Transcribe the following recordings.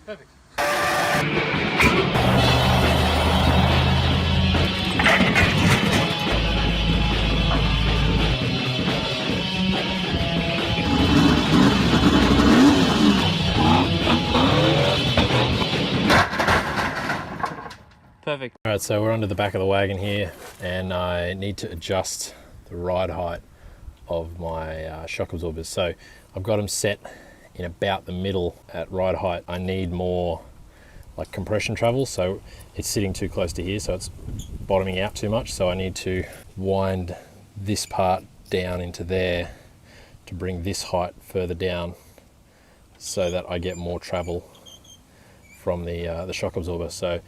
Perfect. Perfect. All right, so we're under the back of the wagon here, and I need to adjust the ride height of my shock absorbers. So I've got them set in about the middle at ride height. I need more like compression travel, so it's sitting too close to here, so it's bottoming out too much. So I need to wind this part down into there to bring this height further down so that I get more travel from the shock absorber. So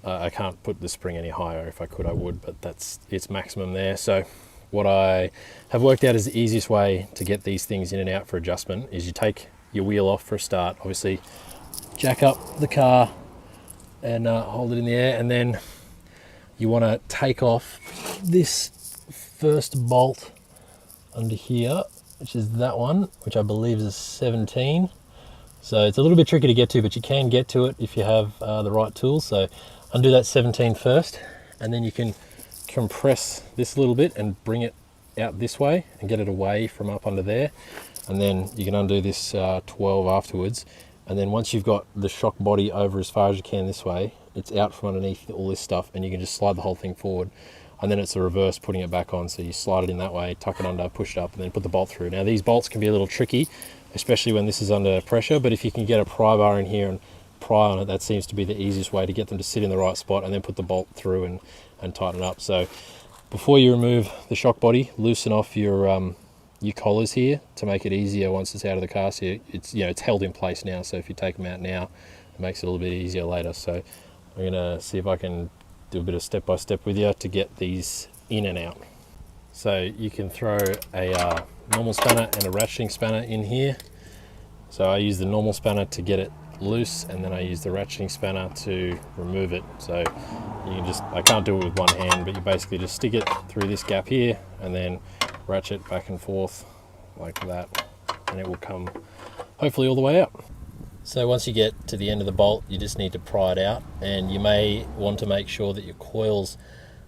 I can't put the spring any higher. If I could, I would, but that's its maximum there. So what I have worked out is the easiest way to get these things in and out for adjustment is you take your wheel off for a start, obviously jack up the car and hold it in the air, and then you want to take off this first bolt under here, which is that one, which I believe is 17. So it's a little bit tricky to get to, but you can get to it if you have the right tools. So undo that 17 first, and then you can compress this a little bit and bring it out this way and get it away from up under there. And then you can undo this 12 afterwards. And then once you've got the shock body over as far as you can this way, it's out from underneath all this stuff, and you can just slide the whole thing forward. And then it's the reverse, putting it back on. So you slide it in that way, tuck it under, push it up, and then put the bolt through. Now these bolts can be a little tricky, especially when this is under pressure, but if you can get a pry bar in here and pry on it, that seems to be the easiest way to get them to sit in the right spot, and then put the bolt through and tighten it up. So before you remove the shock body, loosen off your collars here to make it easier once it's out of the car. So it's held in place now, so if you take them out now, it makes it a little bit easier later. So I'm gonna see if I can do a bit of step-by-step with you to get these in and out. So you can throw a normal spanner and a ratcheting spanner in here. So I use the normal spanner to get it loose, and then I use the ratcheting spanner to remove it. So you can I can't do it with one hand, but you basically just stick it through this gap here and then ratchet back and forth like that, and it will come hopefully all the way out. So once you get to the end of the bolt, you just need to pry it out, and you may want to make sure that your coils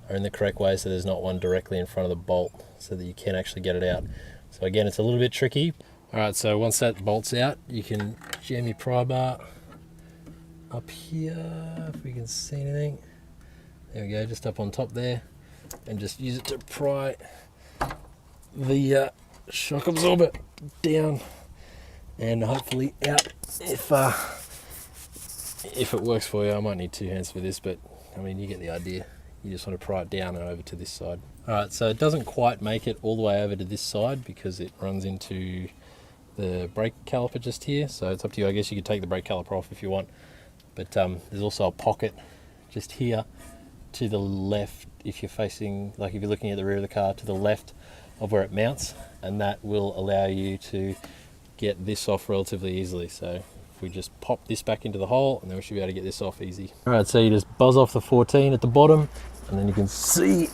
are in the correct way so there's not one directly in front of the bolt, so that you can actually get it out. So again, it's a little bit tricky. All right, so once that bolt's out, you can jam your pry bar up here, if we can see anything. There we go, just up on top there, and just use it to pry the shock absorber down and hopefully out. If it works for you, I might need two hands for this, but I mean, you get the idea. You just want to pry it down and over to this side. All right, so it doesn't quite make it all the way over to this side because it runs into the brake caliper just here. So it's up to you. I guess you could take the brake caliper off if you want, but there's also a pocket just here to the left if you're facing, like if you're looking at the rear of the car, to the left of where it mounts, and that will allow you to get this off relatively easily. So if we just pop this back into the hole, and then we should be able to get this off easy. All right, so you just buzz off the 14 at the bottom, and then you can see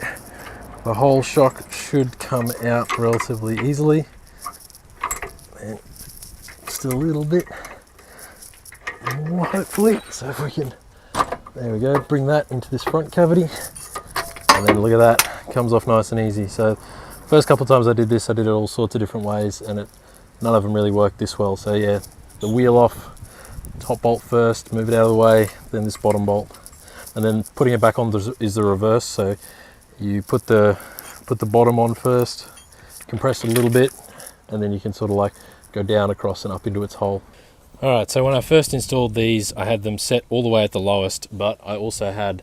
the whole shock should come out relatively easily. And just a little bit more, hopefully. So if we can, there we go, bring that into this front cavity, and then look at that, comes off nice and easy. So first couple of times I did this, I did it all sorts of different ways, and none of them really worked this well. So yeah, the wheel off, top bolt first, move it out of the way, then this bottom bolt, and then putting it back on is the reverse. So you put the bottom on first, compress it a little bit, and then you can sort of like go down across and up into its hole. All right, so when I first installed these, I had them set all the way at the lowest, but I also had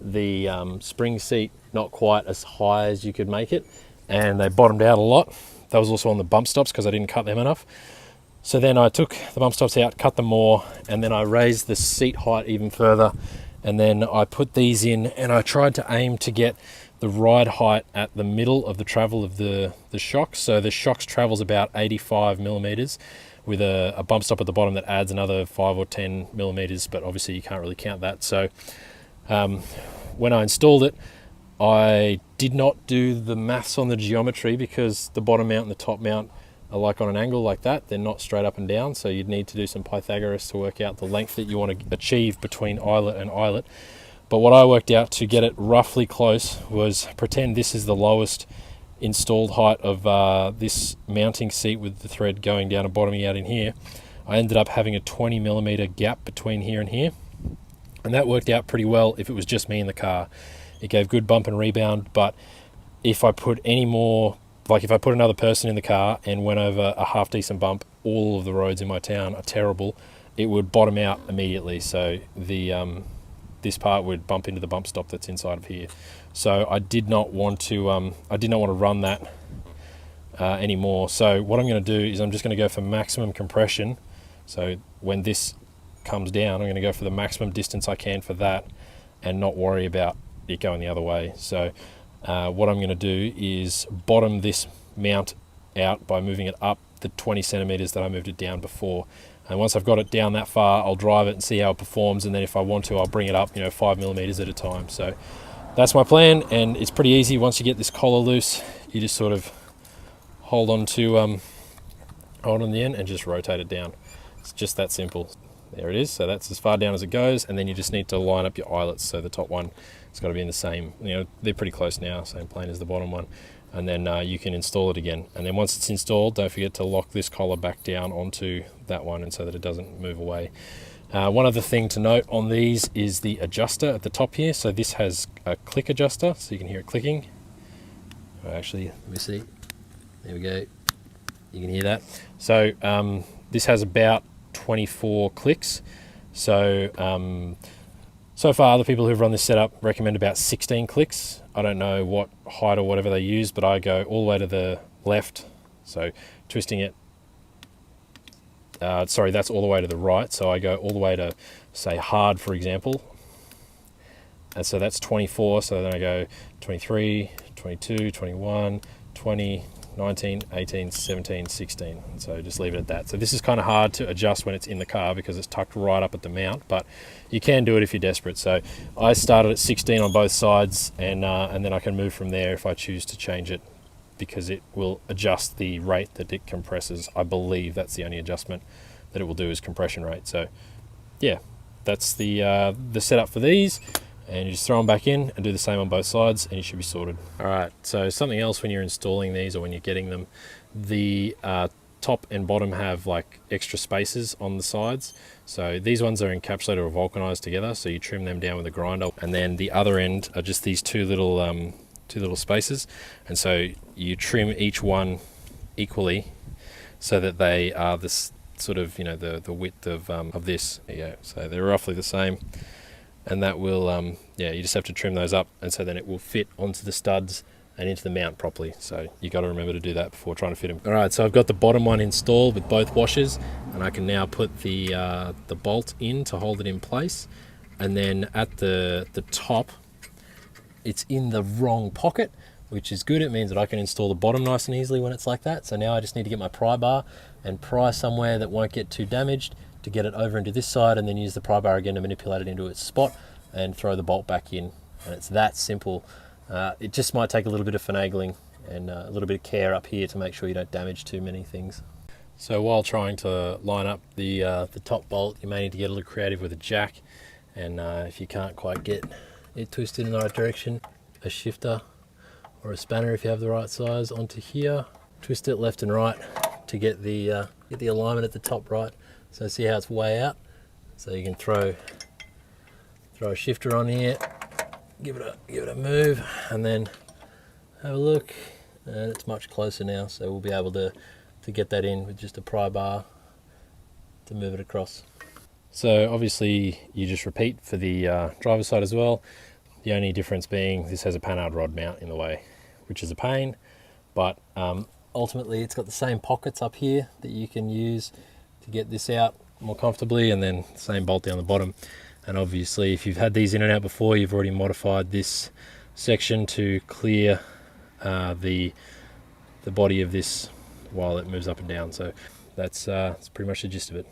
the spring seat not quite as high as you could make it, and they bottomed out a lot. That was also on the bump stops because I didn't cut them enough. So then I took the bump stops out, cut them more, and then I raised the seat height even further, and then I put these in, and I tried to aim to get the ride height at the middle of the travel of the shocks. So the shocks travels about 85 millimeters with a bump stop at the bottom that adds another 5 or 10 millimeters, but obviously you can't really count that. So when I installed it, I did not do the maths on the geometry because the bottom mount and the top mount are like on an angle like that. They're not straight up and down, so you'd need to do some Pythagoras to work out the length that you want to achieve between eyelet and eyelet. But what I worked out to get it roughly close was pretend this is the lowest installed height of this mounting seat with the thread going down and bottoming out in here. I ended up having a 20mm gap between here and here, and that worked out pretty well if it was just me in the car. It gave good bump and rebound, but if I put any more, like if I put another person in the car and went over a half decent bump, all of the roads in my town are terrible, it would bottom out immediately. So the this part would bump into the bump stop that's inside of here. So I did not want to run that anymore. So what I'm going to do is I'm just going to go for maximum compression. So when this comes down, I'm going to go for the maximum distance I can for that and not worry about it going the other way. So what I'm going to do is bottom this mount out by moving it up the 20 centimeters that I moved it down before. And once I've got it down that far, I'll drive it and see how it performs, and then if I want to, I'll bring it up 5mm at a time. So that's my plan, and it's pretty easy. Once you get this collar loose, you just sort of hold on the end and just rotate it down. It's just that simple. There it is. So that's as far down as it goes, and then you just need to line up your eyelets. So the top one, it's got to be in the same, they're pretty close now, same plane as the bottom one. And then you can install it again. And then once it's installed, don't forget to lock this collar back down onto that one, and so that it doesn't move away. One other thing to note on these is the adjuster at the top here. So this has a click adjuster, so you can hear it clicking. Actually, let me see. There we go. You can hear that. So this has about 24 clicks. So so far, the people who've run this setup recommend about 16 clicks. I don't know what height or whatever they use, but I go all the way to the left. So twisting it, sorry, that's all the way to the right. So I go all the way to, say, hard, for example. And so that's 24. So then I go 23, 22, 21, 20, 19, 18, 17, 16. And so just leave it at that. So this is kind of hard to adjust when it's in the car because it's tucked right up at the mount, but you can do it if you're desperate. So I started at 16 on both sides, and then I can move from there if I choose to change it, because it will adjust the rate that it compresses. I believe that's the only adjustment that it will do is compression rate. So yeah, that's the setup for these. And you just throw them back in and do the same on both sides, and you should be sorted. All right, so something else when you're installing these or when you're getting them, the top and bottom have like extra spaces on the sides. So these ones are encapsulated or vulcanized together, so you trim them down with a grinder. And then the other end are just these two little spaces. And so you trim each one equally so that they are this sort of, the width of this. There you go. So they're roughly the same. And that will, you just have to trim those up, and so then it will fit onto the studs and into the mount properly. So you got to remember to do that before trying to fit them. All right, so I've got the bottom one installed with both washers, and I can now put the bolt in to hold it in place. And then at the top, it's in the wrong pocket, which is good. It means that I can install the bottom nice and easily when it's like that. So now I just need to get my pry bar and pry somewhere that won't get too damaged to get it over into this side, and then use the pry bar again to manipulate it into its spot and throw the bolt back in. And it's that simple. It just might take a little bit of finagling and a little bit of care up here to make sure you don't damage too many things. So while trying to line up the top bolt, you may need to get a little creative with a jack, and if you can't quite get it twisted in the right direction, a shifter or a spanner, if you have the right size, onto here, twist it left and right to get the alignment at the top right. So see how it's way out? So you can throw a shifter on here, give it a move, and then have a look, and it's much closer now. So we'll be able to get that in with just a pry bar to move it across. So obviously you just repeat for the driver's side as well. The only difference being this has a panhard rod mount in the way, which is a pain, but ultimately it's got the same pockets up here that you can use to get this out more comfortably, and then same bolt down the bottom. And obviously if you've had these in and out before, you've already modified this section to clear the body of this while it moves up and down. So that's pretty much the gist of it.